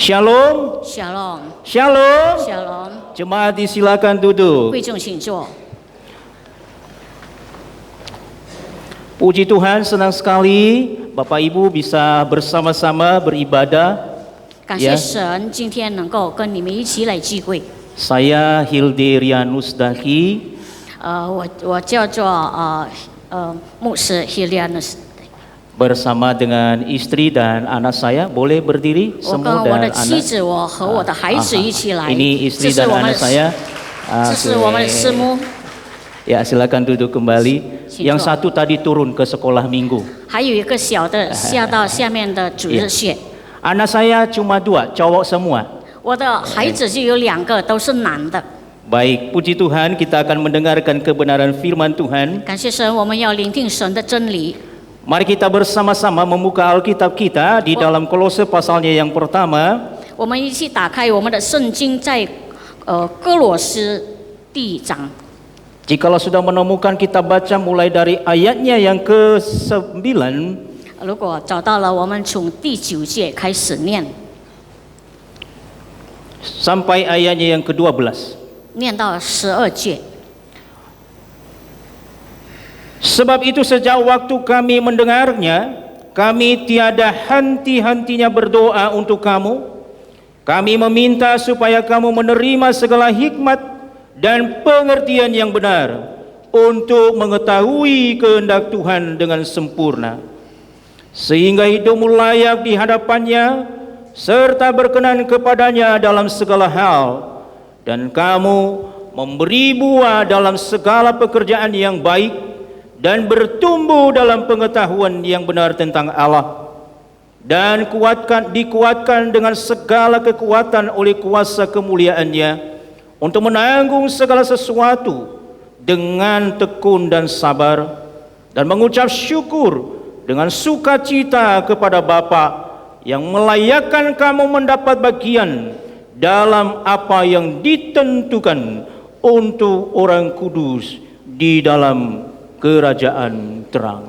Shalom, Shalom, Shalom. Shalom， Jemaat disilakan duduk. 贵重请坐。 Puji Tuhan, senang sekali Bapak Ibu bisa bersama-sama beribadah. 感谢神，今天能够跟你们一起来聚会。 Saya Hilderianus Daki. 我叫做牧师 Hilianus， bersama dengan istri dan anak saya. Boleh berdiri 我 semua 跟我的 dan 妻 anak. 子，我和我的孩子一起来。 Ini 这 istri 是 dan 我们 anak saya. 这是我们的师母， Ya, silakan duduk kembali. Yang satu tadi turun ke sekolah minggu. 还有一个小的下到下面的主日学。 Anak saya cuma 2, cowok semua. 我的孩子就有2个，都是男的。 Baik, puji Tuhan, kita akan mendengarkan kebenaran firman Tuhan. 感谢神，我们要聆听神的真理。 Mari kita bersama-sama membuka Alkitab kita di dalam Kolose pasalnya yang pertama. 我们一起打开我们的圣经，在哥罗斯第1章。 Jikalau sudah menemukan, kita baca mulai dari ayatnya yang ke-9. 如果找到了，我们从第9节开始念， sampai ayatnya yang ke-12. 念到12节。 Sebab itu sejak waktu kami mendengarnya, kami tiada henti-hentinya berdoa untuk kamu. Kami meminta supaya kamu menerima segala hikmat dan pengertian yang benar untuk mengetahui kehendak Tuhan dengan sempurna, sehingga hidupmu layak di hadapannya serta berkenan kepadanya dalam segala hal, dan kamu memberi buah dalam segala pekerjaan yang baik dan bertumbuh dalam pengetahuan yang benar tentang Allah, dan dikuatkan dengan segala kekuatan oleh kuasa kemuliaan-Nya untuk menanggung segala sesuatu dengan tekun dan sabar, dan mengucap syukur dengan sukacita kepada Bapa yang melayakkan kamu mendapat bagian dalam apa yang ditentukan untuk orang kudus di dalam kerajaan terang.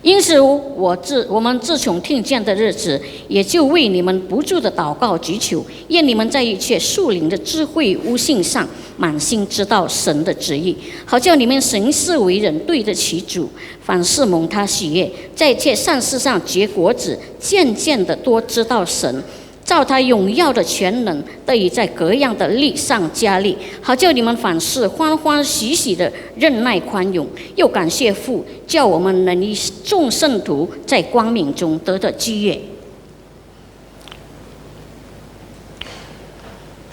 因此我们自从听见的日子，也就为你们不住的祷告祈求，愿你们在一切属灵的智慧悟性上满心知道神的旨意，好叫你们行事为人对得起主，凡事蒙他喜悦，在一切善事上结果子，渐渐的多知道神，照他荣耀的全能，得以在各样的力上加力，好叫你们凡事欢欢喜喜的忍耐宽容。又感谢父，叫我们能以众圣徒在光明中得到基业。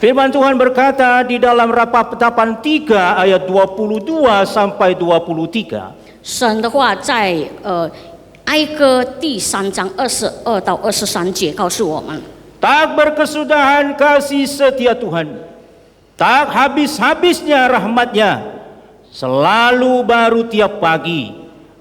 Firman Tuhan berkata di dalam Ratapan 3 ayat 22 sampai 23. 神的话在哀歌第3章22到23节告诉我们。 Tak berkesudahan kasih setia Tuhan, tak habis-habisnya rahmat-Nya, selalu baru tiap pagi,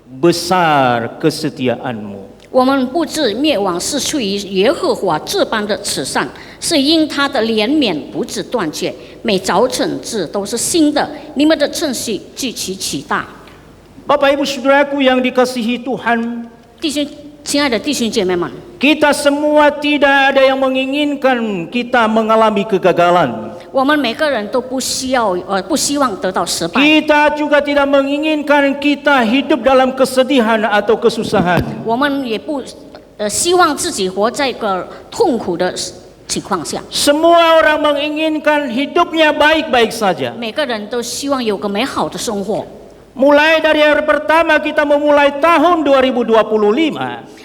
besar kesetiaan-Mu. 我们不至灭亡，是出于耶和华这般的慈善，是因他的怜悯不致断绝，每早晨至都是新的。你们的称许极其奇大。 Bapak Ibu Saudaraku yang dikasihi Tuhan, 亲爱的弟兄姐妹们， kita semua tidak ada yang menginginkan kita mengalami kegagalan. 我们每个人都不希望得到失败。 Kita juga tidak menginginkan kita hidup dalam kesedihan atau kesusahan. 我们也不希望自己活在一个痛苦的情况下。 Semua orang menginginkan hidupnya baik-baik saja. 每个人都希望有个美好的生活。 Mulai dari hari pertama kita memulai tahun 2025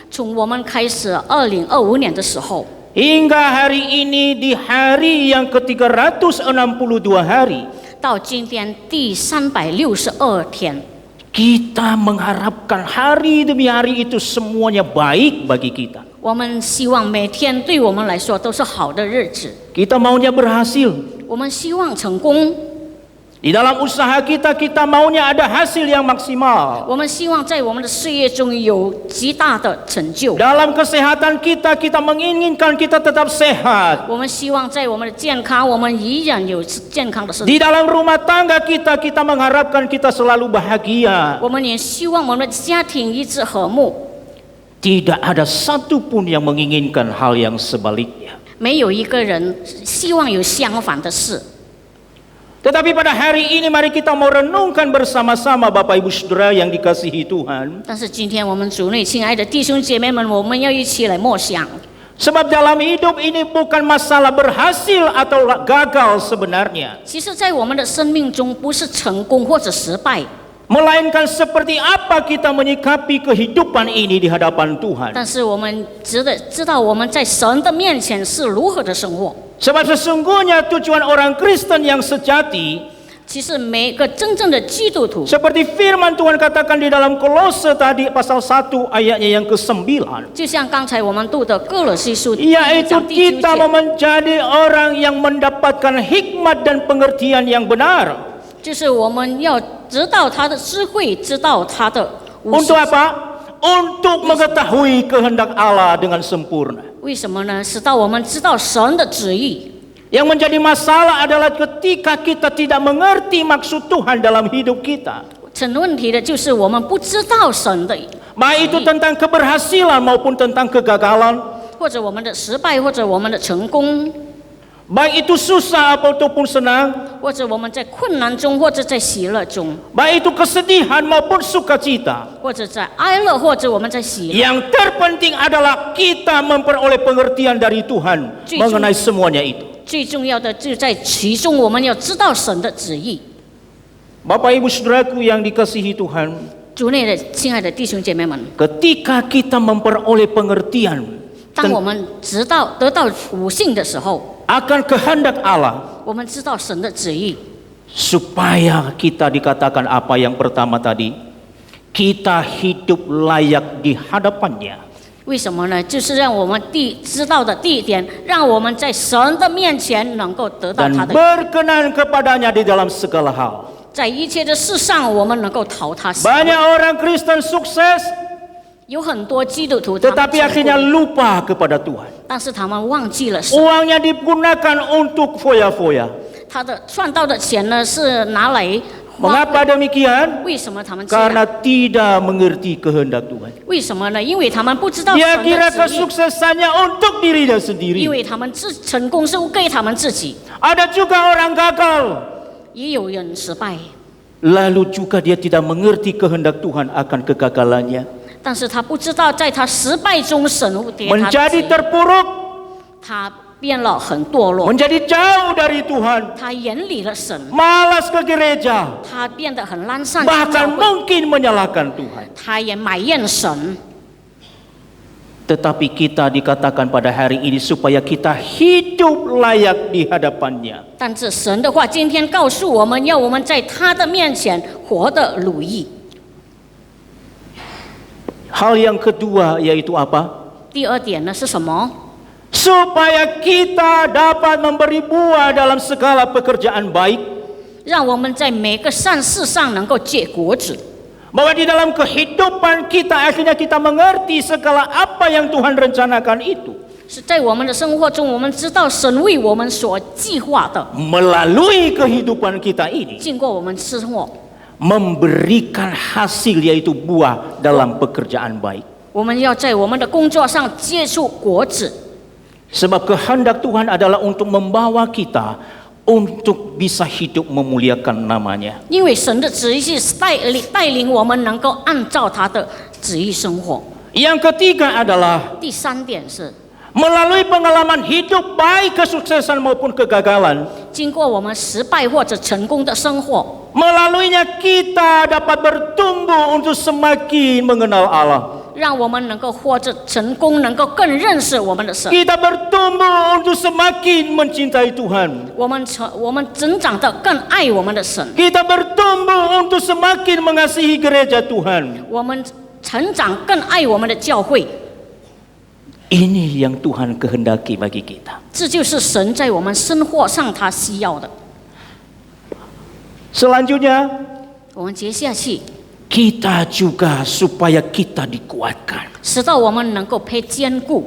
从我们开始2025年的时候， hingga hari ini di hari yang ke-362 hari, 到今天第362天， kita mengharapkan hari demi hari itu semuanya baik bagi kita. 我们希望每天对我们来说都是好的日子。 Kita maunya berhasil. 我们希望成功， Di dalam usaha kita, kita maunya ada hasil yang maksimal. 我们希望在我们的事业中有极大的成就。 Dalam kesehatan kita, kita menginginkan kita tetap sehat. 我们希望在我们的健康，我们依然有健康的身 Di 体。 dalam rumah tangga kita, kita mengharapkan kita selalu bahagia. 我们也希望我们的家庭一致和睦。 Tidak ada satupun yang menginginkan hal yang sebaliknya. 没有一个人希望有相反的事。 Tetapi pada hari ini mari kita mau renungkan bersama-sama Bapak Ibu Saudara yang dikasihi Tuhan. 但是今天我们主内亲爱的弟兄姐妹们，我们要一起来默想。 Sebab dalam hidup ini bukan masalah berhasil atau gagal sebenarnya. 其实，在我们的生命中，不是成功或者失败， Melainkan seperti apa kita menyikapi kehidupan ini di hadapan Tuhan. 但是我们知道我们在神的面前是如何的生活。 Sebab sesungguhnya tujuan orang Kristen yang sejati, 其实每个真正的基督徒， seperti firman Tuhan katakan di dalam Kolose tadi pasal 1 ayatnya yang ke-9, 就像刚才我们读的哥罗西书yaitu 1章第9 kita 节， menjadi orang yang mendapatkan hikmat dan pengertian yang benar. 就是我们要知道他的智慧，知道他的无 Untuk apa? Untuk mengetahui kehendak Allah dengan sempurna. 为什么呢？使到我们知道神的旨意。 Yang menjadi masalah adalah ketika kita tidak mengerti maksud Tuhan dalam hidup kita. 成问题的就是我们不知道神的， Baik itu tentang keberhasilan maupun tentang kegagalan. 或者我们的失败，或者我们的成功， Baik itu susah ataupun senang. 或者我们在困难中，或者在喜乐中， Baik itu kesedihan maupun sukacita. 或者在哀乐，或者我们在喜乐。 Yang terpenting adalah kita memperoleh pengertian dari Tuhan mengenai semuanya itu. 最重要的就在其中，我们要知道神的旨意。 Bapak Ibu Saudaraku yang dikasihi Tuhan, 主内的亲爱的弟兄姐妹们， ketika kita memperoleh pengertian 当我们得到悟性的时候， akan kehendak Allah, 我们知道神的旨意， supaya kita dikatakan apa yang pertama tadi, kita hidup layak di hadapannya. 为什么呢？就是让我们知道的第一点，让我们在神的面前能够得到 Dan 他的， berkenan kepadanya di dalam segala hal. 在一切的事上，我们能够讨他喜。 Banyak orang Kristen sukses, 有很多基督徒，他们 tetapi 成 akhirnya 功， lupa kepada Tuhan. 但是他们忘记了神， Uangnya digunakan untuk foya-foya. 他的赚到的钱呢是拿来花。 Mengapa demikian? 为什么他们这样？ Karena tidak mengerti kehendak Tuhan. 为什么呢？因为他们不知道 Dia 神 kira 的旨意， kesuksesannya untuk dirinya 因 sendiri. 为他们成功是给他们自己。 Ada juga orang gagal. 也有人失败， Lalu juga dia tidak mengerti kehendak Tuhan akan kegagalannya. 但是他不知道在他失败中神给他的旨 Menjadi 意， terpuruk, 他变了很堕落， menjadi jauh dari Tuhan. 他远离了神， Malas ke gereja. 他变得很懒散，教 Bahkan 会 mungkin menyalahkan Tuhan. 他也埋怨神。 Tetapi kita dikatakan pada hari ini supaya kita hidup layak di hadapannya. 但这神的话今天告诉我们，要我们在他的面前活得如意。 Hal yang kedua yaitu apa? 第二点呢是什么？ Supaya kita dapat memberi buah dalam segala pekerjaan baik. 让我们在每个善事上能够结果子。 Bahwa di dalam kehidupan kita akhirnya kita mengerti segala apa yang Tuhan rencanakan itu. 是在我们的生活中，我们知道神为我们所计划的， Melalui kehidupan kita ini. 经过我们生活， Memberikan hasil yaitu buah dalam pekerjaan baik. 我们要在我们的工作上结出果子。 Sebab kehendak Tuhan adalah untuk membawa kita untuk bisa hidup memuliakan namanya. 因为神的旨意是带领我们能够按照他的旨意生活。 Yang ketiga adalah 第三点是， melalui pengalaman hidup baik kesuksesan maupun kegagalan. 经过我们失败或者成功的生活， Melaluinya kita dapat bertumbuh untuk semakin mengenal Allah. 让我们能够活着成功，能够更认识我们的神。 Kita bertumbuh untuk semakin mencintai Tuhan. 我们增长的更爱我们的神， Kita bertumbuh untuk semakin mengasihi gereja Tuhan. 我们成长更爱我们的教会。 Ini yang Tuhan kehendaki bagi kita. 这就是神在我们生活上他需要的。 Selanjutnya, 我们接下去， kita juga supaya kita dikuatkan. 使到我们能够被坚固，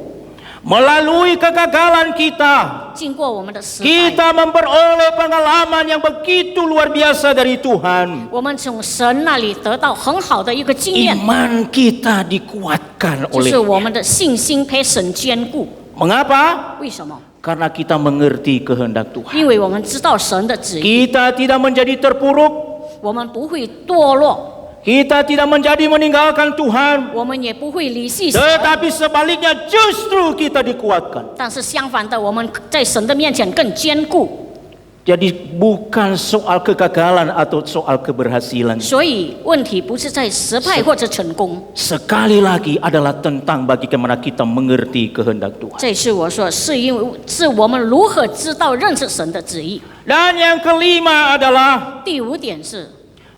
Melalui kegagalan kita, 经过我们的失败， kita memperoleh pengalaman yang begitu luar biasa dari Tuhan. 我们从神那里得到很好的一个经验， Iman kita dikuatkan 就是我 olehnya. 们的信心被神坚固。 Mengapa? 为什么？ Karena kita mengerti kehendak Tuhan. 因为我们知道神的旨意， Kita tidak menjadi terpuruk. 我们不会堕落， Kita tidak menjadi meninggalkan Tuhan. 我们也不会离弃神。 Tetapi sebaliknya justru kita dikuatkan. 但是相反的，我们在神的面前更坚固。 Jadi bukan soal kegagalan atau soal keberhasilan. 所以问题不是在失败或者成功。 Sekali lagi adalah tentang bagaimana kita mengerti kehendak Tuhan. 这次我说，是我们如何知道认识神的旨意。 Dan yang kelima adalah 第五点是，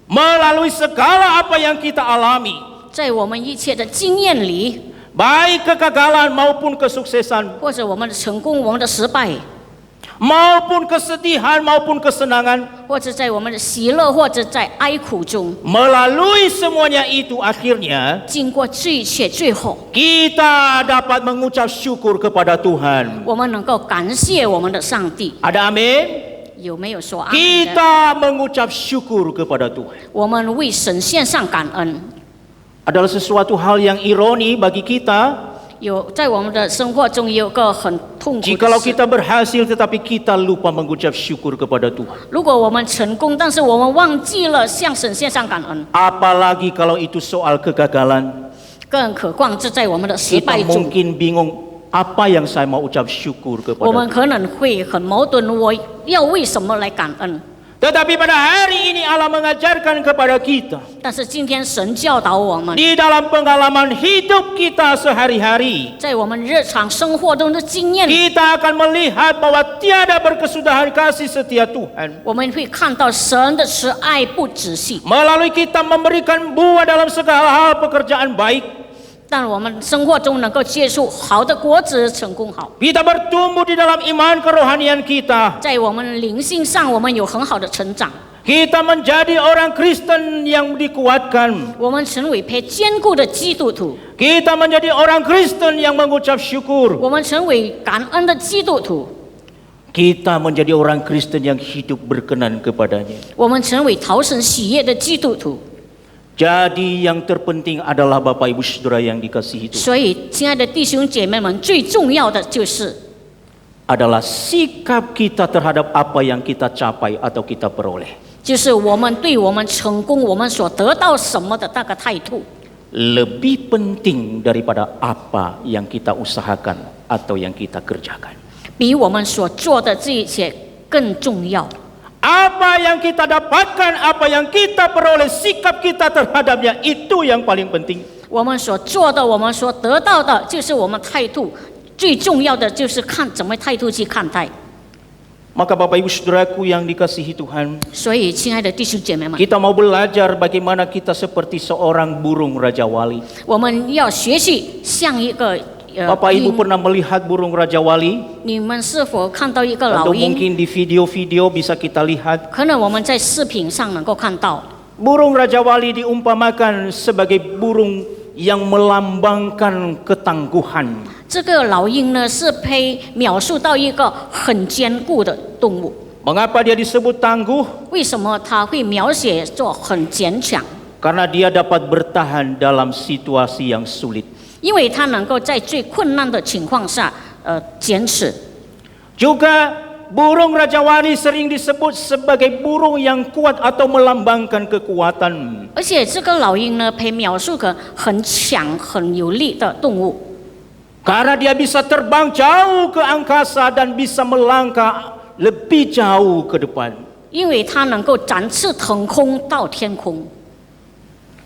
melalui segala apa yang kita alami, 在我们一切的经验里， baik kegagalan maupun kesuksesan, 或者我们的成功、我们的失败， maupun kesedihan maupun kesenangan, 或者在我们的喜乐或者在哀苦中， melalui semuanya itu akhirnya 经过这一切，最后 kita dapat mengucap syukur kepada Tuhan. 我们能够感谢我们的上帝。 Ada amin? 有没有说阿门的？ Kita mengucap syukur kepada Tuhan. 我们为神献上感恩。 Adalah sesuatu hal yang ironi bagi kita 有在我们的生活中有个很痛苦 jikalau 的事， kita berhasil tetapi kita lupa mengucap syukur kepada Tuhan. 如果我们成功，但是我们忘记了向神献上感恩， Apalagi kalau itu soal kegagalan. 更何况是在我们的失 Kita 败中， mungkin bingung apa yang saya mau ucap syukur 我 kepada 们 Tuhan. 可能会很矛盾，我要为什么来感恩？ Tetapi pada hari ini Allah mengajarkan kepada kita 但是今天神教导我们， di dalam pengalaman hidup kita sehari-hari 在我们日常生活中的经验里， kita akan melihat bahwa tiada berkesudahan kasih setia Tuhan. 我们会看到神的慈爱不止息。 Melalui kita memberikan buah dalam segala hal pekerjaan baik, 但我们生活中能够结出好的果子，成功好。 kita bertumbuh di dalam iman kerohanian kita. 在我们灵性上，我们有很好的成长， Kita menjadi orang Kristen yang dikuatkan. 我们成为配坚固的基督徒， Kita menjadi orang Kristen yang mengucap syukur. 我们成为感恩的基督徒， Kita menjadi orang Kristen yang hidup berkenan kepadanya. 我们成为讨神喜悦的基督徒。 Jadi yang terpenting adalah Bapak Ibu Saudara yang dikasihi Tuhan, 所以，亲爱的弟兄姐妹们，最重要的就是 adalah sikap kita terhadap apa yang kita capai atau kita peroleh. 就是我们对我们成功、我们所得到什么的那个态度， Lebih penting daripada apa yang kita usahakan atau yang kita kerjakan. 比我们所做的这一切更重要。 Apa yang kita dapatkan, apa yang kita peroleh, sikap kita terhadapnya itu yang paling penting. 我们所做的、我们所得到的，就是我们态度。最重要的就是看怎么态度去看待。 Maka Bapak Ibu Saudaraku yang dikasihi Tuhan, 所以，亲爱的弟兄姐妹们， kita mau belajar bagaimana kita seperti seorang burung Raja Wali. 我们要学习像一个 Bapak Ibu 鹰。 pernah melihat burung Raja Wali? 你们是否看到一个 Atau 老鹰？ mungkin di video-video bisa kita lihat. 可能我们在视频上能够看到。 Burung Raja Wali diumpamakan sebagai burung yang melambangkan ketangguhan. 这个老鹰呢，是被描述到一个很坚固的动物。 Mengapa dia disebut tangguh? 为什么它会描写作很坚强？ Karena dia dapat bertahan dalam situasi yang sulit. 因为它能够在最困难的情况下，坚持。 Juga burung Raja Wali sering disebut sebagai burung yang kuat atau melambangkan kekuatan. 而且这个老鹰呢，被描述个很强、很有力的动物。 Karena dia bisa terbang jauh ke angkasa dan bisa melangkah lebih jauh ke depan. 因为它能够展翅腾空到天空。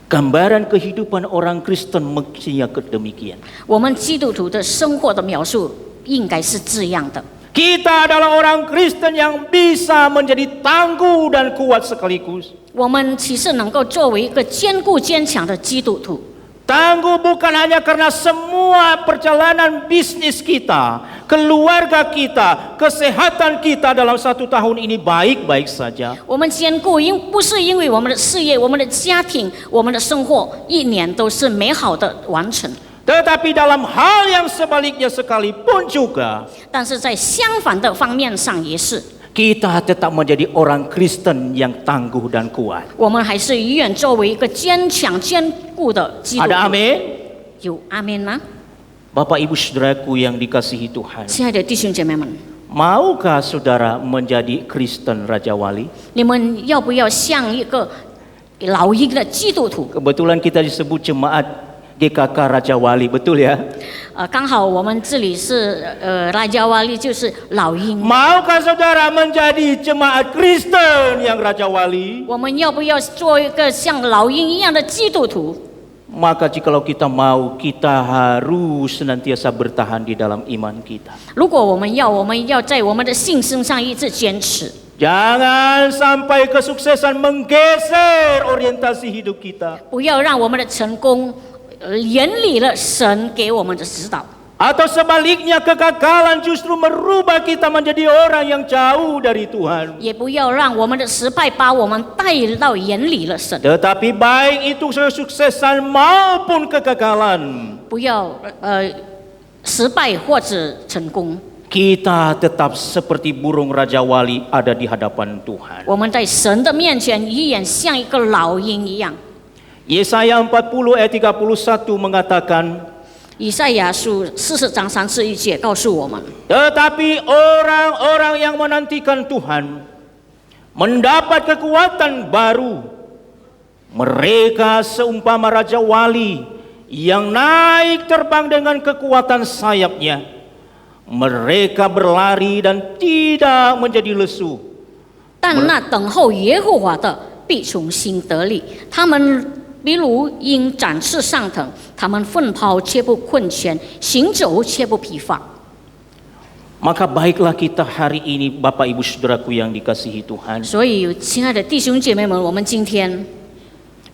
Gambaran kehidupan orang Kristen mestinya demikian. 我们基督徒的生活的描述应该是这样的。 Kita adalah orang Kristen yang bisa menjadi tangguh dan kuat sekaligus. 我们其实能够作为一个坚固坚强的基督徒。 Tangguh bukan hanya karena semua perjalanan bisnis kita, keluarga kita, kesehatan kita dalam 1 tahun ini baik-baik saja. 我们坚固，不是因为我们的事业、我们的家庭、我们的生活一年都是美好的完成， Tetapi dalam hal yang sebaliknya sekalipun juga, 但是在相反的方面上也是， kita tetap menjadi orang Kristen yang tangguh dan kuat. 我们还是永远作为一个坚强坚固的基督 Ada 徒。 amin? 有阿门吗？ Bapak Ibu Saudaraku yang dikasihi Tuhan, 亲爱的弟兄姐妹们， maukah saudara menjadi Kristen Raja Wali? 你们要不要像一个老鹰的基督徒？ Kebetulan kita disebut jemaat GKK Raja Wali, betul ya? 刚好我们这里是Raja Wali，就是老鹰。 Maukah saudara menjadi jemaat Kristen yang Raja Wali? 我们要不要做一个像老鹰一样的基督徒？ Maka jikalau kita mau, kita harus senantiasa bertahan di dalam iman kita. 如果我们要在我们的信心上一直坚持， Jangan sampai kesuksesan menggeser orientasi hidup kita. 不要让我们的成功远离了神给我们的指导。 Atau sebaliknya kegagalan justru merubah kita menjadi orang yang jauh dari Tuhan. 也不要让我们的失败把我们带到远离了神。 Tetapi baik itu kesuksesan maupun kegagalan, 不要失败或者成功， kita tetap seperti burung Raja Wali ada di hadapan Tuhan. 我们在神的面前依然像一个老鹰一样。 Yesaya 40 ayat 31 mengatakan, 以赛亚书40章31节告诉我们， tetapi orang-orang yang menantikan Tuhan mendapat kekuatan baru. Mereka seumpama Raja Wali yang naik terbang dengan kekuatan sayapnya. Mereka berlari dan tidak menjadi lesu. 但那等候耶和华的必从心得力，他们比如鹰展翅上腾，他们奋跑却不困倦，行走却不疲乏。 Maka baiklah kita hari ini, Bapak Ibu Saudaraku yang dikasihi Tuhan, 所以，亲爱的弟兄姐妹们，我们今天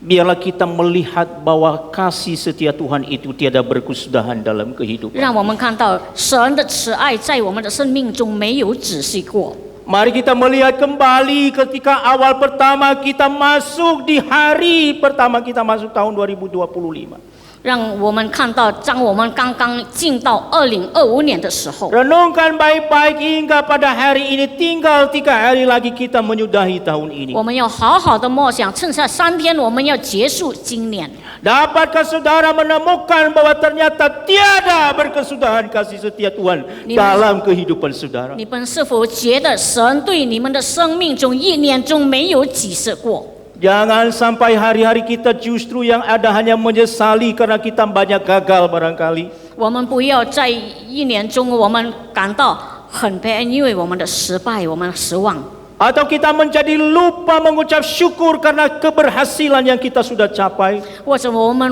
biarlah kita melihat bahwa kasih setia Tuhan itu tiada berkesudahan dalam kehidupan. 让我们看到神的慈爱在我们的生命中没有止息过。 Mari kita melihat kembali ketika awal pertama kita masuk di hari pertama kita masuk tahun 2025. 让我们看到，当我们刚刚进到2025年的时候， Renungkan baik-baik hingga pada hari ini tinggal 3 hari lagi kita menyudahi tahun ini. 我们要好好的默想，剩下3天，我们要结束今年。 Dapatkah saudara menemukan bahwa ternyata tiada berkesudahan kasih setia Tuhan dalam kehidupan saudara? 你们是否觉得神对你们的生命中1年中没有启示过？ Jangan sampai hari-hari kita justru yang ada hanya menyesali karena kita banyak gagal barangkali. 我们不要在1年中我们感到很悲哀，因为我们的失败，我们失望。 Atau kita menjadi lupa mengucap syukur karena keberhasilan yang kita sudah capai. 或者我们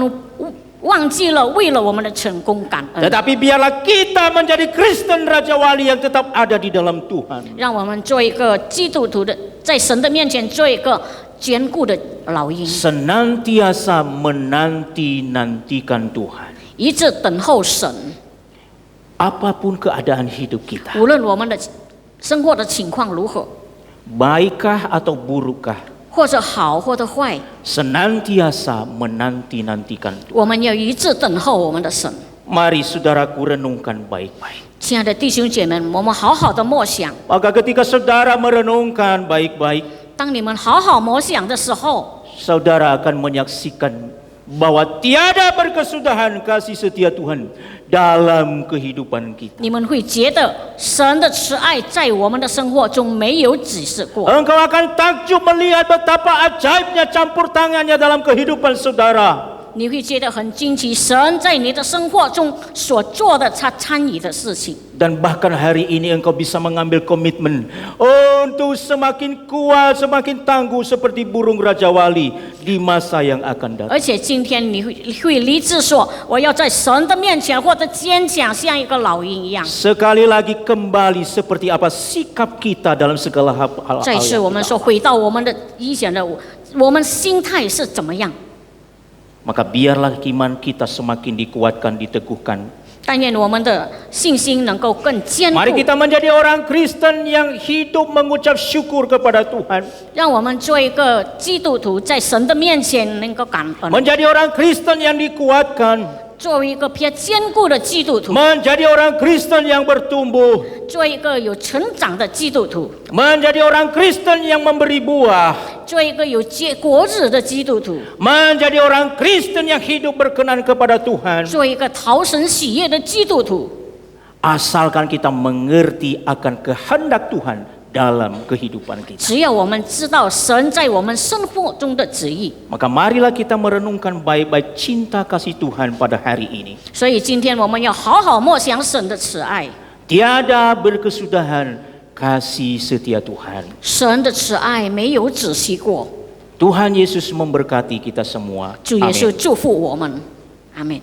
忘记了为了我们的成功感恩。 Tetapi biarlah kita menjadi Kristen Raja Wali yang tetap ada di dalam Tuhan. 让我们做一个基督徒的，在神的面前做一个坚固的老鹰， Senantiasa menanti-nantikan Tuhan. 一直等候神。 Apapun keadaan hidup kita, 无论我们的生活的情况如何， baikkah atau burukkah, 或者好或者坏， senantiasa menanti-nantikan Tuhan. 我们要一直等候我们的神。 Mari saudaraku renungkan baik-baik. 亲爱的弟兄姐妹们，我们好好的默想。 Maka ketika saudara merenungkan baik-baik, 当你们好好默想的时候， saudara akan menyaksikan bahwa tiada berkesudahan kasih setia Tuhan dalam kehidupan kita. 你们会觉得神的慈爱在我们的生活中没有止息过。 Engkau akan takjub melihat betapa ajaibnya campur tangannya dalam kehidupan saudara. 你会觉得很惊奇，神在你的生活中所做的他参与的事情。 Dan bahkan hari ini engkau bisa mengambil komitmen untuk semakin kuat, semakin tangguh seperti burung Raja Wali di masa yang akan datang. 而且今天你会立志说，我要在神的面前或者坚强，像一个老鹰一样。 Sekali lagi kembali seperti apa sikap kita dalam segala hal-hal 再次 yang 我们 kita 说，回到我们的以前的我们心态是怎么样？ Maka biarlah iman kita semakin dikuatkan, diteguhkan. 但愿我们的信心能够更坚固。 Mari kita menjadi orang Kristen yang hidup mengucap syukur kepada Tuhan. 让我们做一个基督徒，在神的面前能够感恩， Menjadi orang Kristen yang dikuatkan. 作为一个比较坚固的基督徒， menjadi orang Kristen yang bertumbuh, 做一个有成长的基督徒， menjadi orang Kristen yang memberi buah, 做一个有结果子的基督徒， menjadi orang Kristen yang hidup berkenan kepada Tuhan. 做一个讨神喜悦的基督徒。 Asalkan kita mengerti akan kehendak Tuhan dalam kehidupan kita. 只要我们知道神在我们生活中的旨意， Maka marilah kita merenungkan baik-baik cinta kasih Tuhan pada hari ini. 所以今天我们要好好默想神的慈爱。 Tiada berkesudahan kasih setia Tuhan. 神的慈爱没有止息过。 Tuhan Yesus memberkati kita semua. 主耶稣 Amin. 祝福我们，阿门。